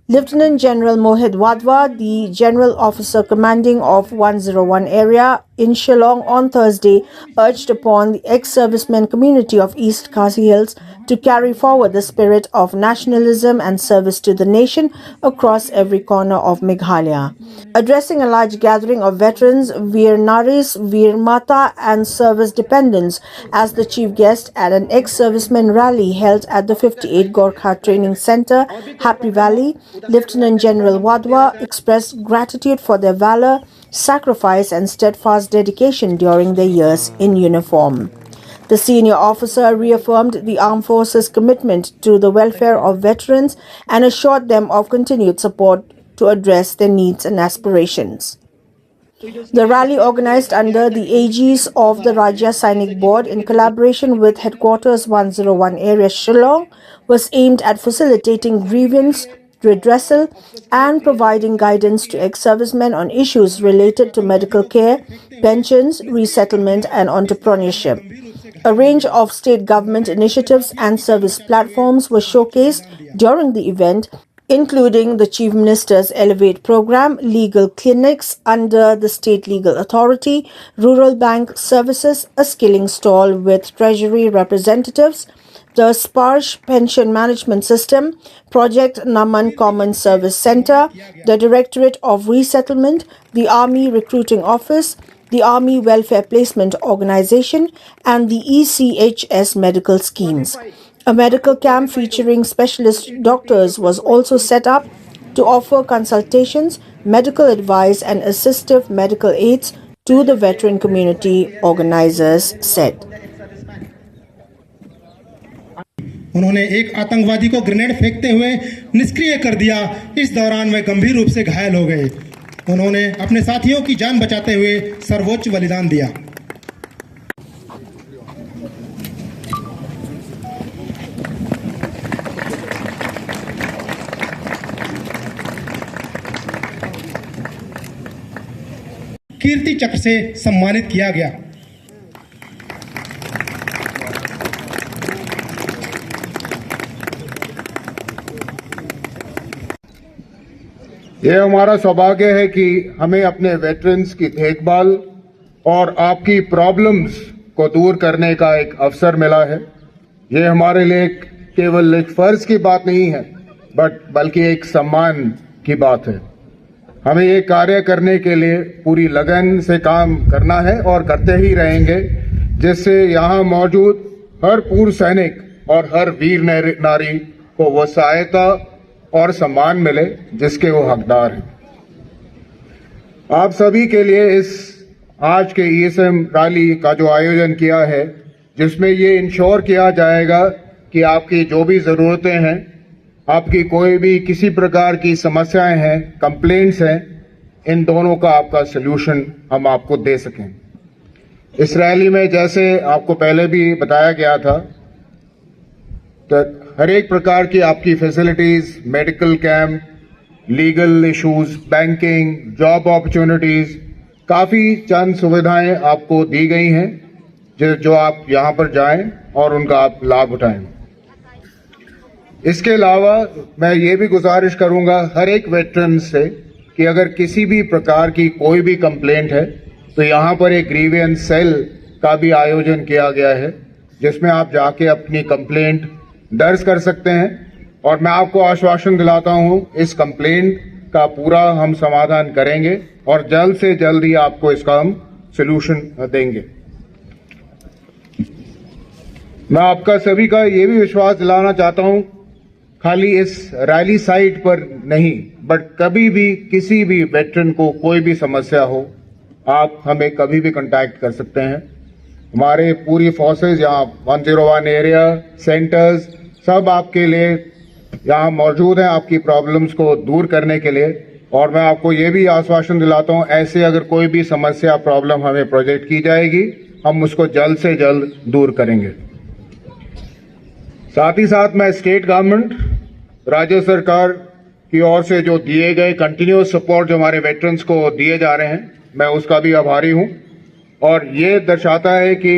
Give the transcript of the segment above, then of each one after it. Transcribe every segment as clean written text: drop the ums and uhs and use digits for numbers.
Lieutenant General Mohit Wadhwa, the General Officer Commanding of 101 Area in Shillong on Thursday, urged upon the ex-servicemen community of East Khasi Hills to carry forward the spirit of nationalism and service to the nation across every corner of Meghalaya. Addressing a large gathering of veterans, Veer Naris, Veer Mata and service dependents as the chief guest at an ex-servicemen rally held at the 58 Gorkha Training Center, Happy Valley, Lieutenant General Wadhwa expressed gratitude for their valor, sacrifice and steadfast dedication during their years in uniform. The senior officer reaffirmed the armed forces' commitment to the welfare of veterans and assured them of continued support to address their needs and aspirations. The rally, organized under the aegis of the Rajya Sainik Board in collaboration with Headquarters 101 Area Shillong, was aimed at facilitating grievance redressal and providing guidance to ex-servicemen on issues related to medical care, pensions, resettlement and entrepreneurship. A range of state government initiatives and service platforms were showcased during the event, including the Chief Minister's Elevate program, legal clinics under the State Legal Authority, rural bank services, a skilling stall with Treasury representatives, the Sparsh Pension Management System, Project Naman Common Service Center, the Directorate of Resettlement, the Army Recruiting Office, the Army Welfare Placement Organization, and the ECHS medical schemes. A medical camp featuring specialist doctors was also set up to offer consultations, medical advice, and assistive medical aids to the veteran community, organizers said. उन्होंने एक आतंकवादी को grenade फेंकते हुए निष्क्रिय कर दिया। इस दौरान वे गंभीर रूप से घायल हो गए। उन्होंने अपने साथियों की जान बचाते हुए सर्वोच्च बलिदान दिया। कीर्ति चक्र से सम्मानित किया गया। ये हमारा सौभाग्य है कि हमें अपने वेटरन्स की देखभाल और आपकी प्रॉब्लम्स को दूर करने का एक अवसर मिला है। ये हमारे लिए केवल एक फर्ज की बात नहीं है, बल्कि एक सम्मान की बात है। हमें ये कार्य करने के लिए पूरी लगन से काम करना है और करते ही रहेंगे, जिससे यहाँ मौजूद हर पूर्व सैनिक और हर वीर नारी को वो सहायता और सम्मान मिले जिसके वो हकदार हैं। आप सभी के लिए इस आज के ईएसएम रैली का जो आयोजन किया है, जिसमें ये इंश्योर किया जाएगा कि आपकी जो भी ज़रूरतें हैं, आपकी कोई भी किसी प्रकार की समस्याएं हैं, कंप्लेंट्स हैं, इन दोनों का आपका सल्यूशन हम आपको दे सकें। इस रैली में जैसे आपको पहले भी बताया गया था, तो हर एक प्रकार की आपकी facilities, medical camp, legal issues, banking, job opportunities, काफ़ी चंद सुविधाएं आपको दी गई हैं जो आप यहां पर जाएं और उनका आप लाभ उठाएं। इसके अलावा मैं ये भी गुजारिश करूंगा हर एक वेटरन से कि अगर किसी भी प्रकार की कोई भी कंप्लेंट है तो यहां पर एक ग्रीवियंस सेल का भी आयोजन किया गया है, जिसमें आप जाके अपनी कंप्लेंट दर्ज कर सकते हैं। और मैं आपको आश्वासन दिलाता हूं, इस कंप्लेंट का पूरा हम समाधान करेंगे और जल्द से जल्द ही आपको इसका हम सलूशन देंगे। मैं आपका सभी का ये भी विश्वास दिलाना चाहता हूं, खाली इस रैली साइट पर नहीं, बट कभी भी किसी भी वेटरन को कोई भी समस्या हो, आप हमें कभी भी कांटेक्ट कर सकते हैं। हमारे पूरी फोर्सेज यहाँ 101 एरिया सेंटर्स सब आपके लिए यहाँ मौजूद हैं, आपकी प्रॉब्लम्स को दूर करने के लिए। और मैं आपको ये भी आश्वासन दिलाता हूँ, ऐसे अगर कोई भी समस्या प्रॉब्लम हमें प्रोजेक्ट की जाएगी, हम उसको जल्द से जल्द दूर करेंगे। साथ ही साथ मैं स्टेट गवर्नमेंट, राज्य सरकार की ओर से जो दिए गए कंटिन्यूस सपोर्ट जो हमारे वेटरन्स को दिए जा रहे हैं, मैं उसका भी आभारी हूँ। और ये दर्शाता है कि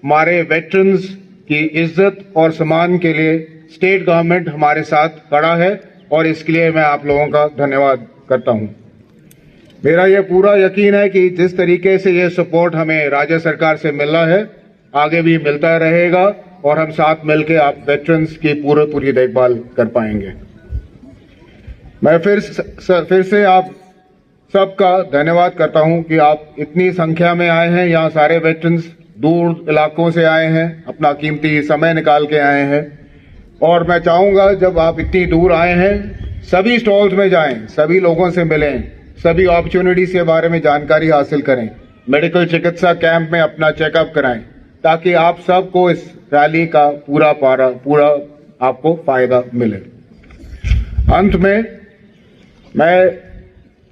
हमारे वेटरन्स की इज्जत और सम्मान के लिए स्टेट गवर्नमेंट हमारे साथ खड़ा है और इसके लिए मैं आप लोगों का धन्यवाद करता हूं। मेरा ये पूरा यकीन है कि जिस तरीके से ये सपोर्ट हमें राज्य सरकार से मिल रहा है आगे भी मिलता रहेगा और हम साथ मिलकर आप वेटरन्स की पूरी देखभाल कर पाएंगे। मैं फिर से आप सबका धन्यवाद करता हूं कि आप इतनी संख्या में आए हैं। यहाँ सारे वेटरन्स दूर इलाकों से आए हैं, अपना कीमती समय निकाल के आए हैं और मैं चाहूंगा जब आप इतनी दूर आए हैं सभी स्टॉल्स में जाएं, सभी लोगों से मिलें, सभी अपॉर्चुनिटीज के बारे में जानकारी हासिल करें, मेडिकल चिकित्सा कैंप में अपना चेकअप कराएं ताकि आप सबको इस रैली का पूरा आपको फायदा मिले। अंत में मैं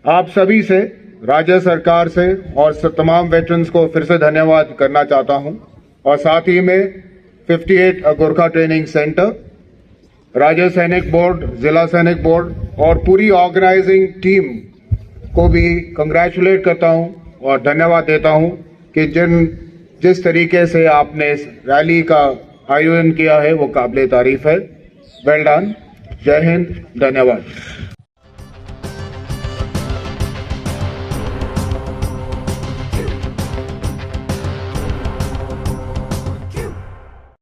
आप सभी से, राज्य सरकार से और तमाम वेटरन्स को फिर से धन्यवाद करना चाहता हूं और साथ ही में 58 गोरखा ट्रेनिंग सेंटर, राज्य सैनिक बोर्ड, जिला सैनिक बोर्ड और पूरी ऑर्गेनाइजिंग टीम को भी कंग्रेचुलेट करता हूं और धन्यवाद देता हूं कि जिस तरीके से आपने इस रैली का आयोजन किया है वो काबिले तारीफ है। Well done. जय हिंद। धन्यवाद।